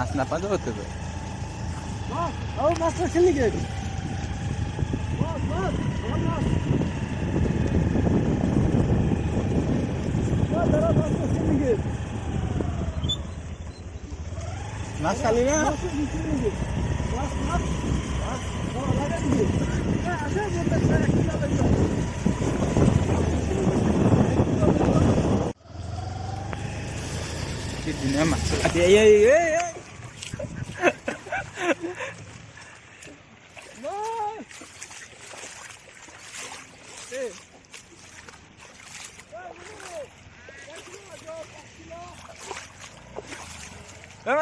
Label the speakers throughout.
Speaker 1: মাছ নাপালেও হতে পারে।
Speaker 2: মাছ রাখছেন নাকি?
Speaker 1: মাছ খালি না? কি দুনিয়া মাছ খালি।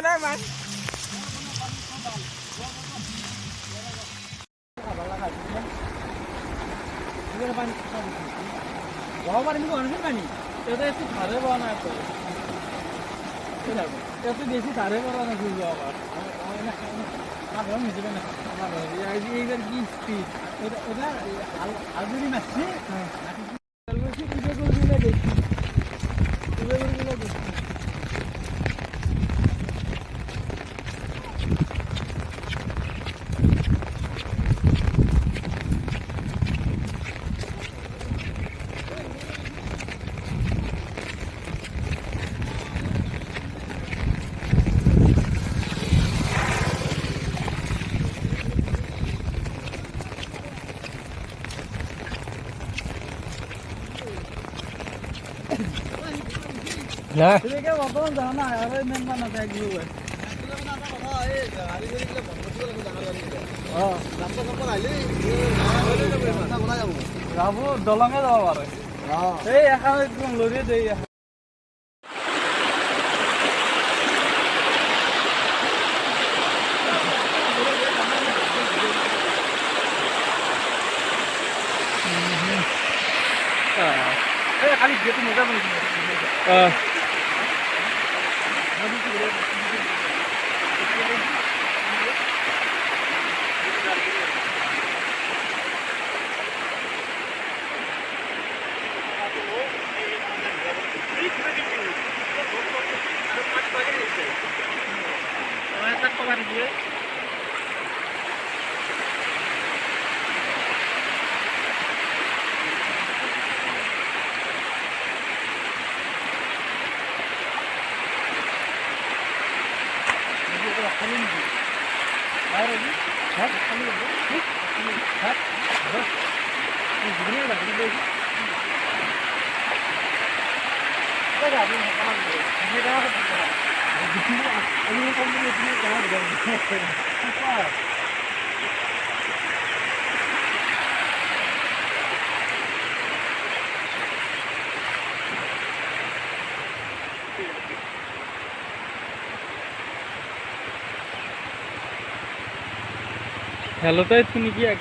Speaker 1: Mana mas?
Speaker 2: Bawa barang itu mana sih ni? Itu thare bawa na itu. Itu desi thare bawa na sih bawa. Apa ni jadi mana? Ya ini kan speed. Udah already masih. Kalau sih kita dulu lagi. Dulu lagi.
Speaker 1: Nah,
Speaker 2: ini kan waktu itu mana? Ada member nanti juga. Oh, Rabu dolangnya dah apa? Ya kan itu lori deh ya. Kali dia tu muka begini. Hello तो इतनी क्या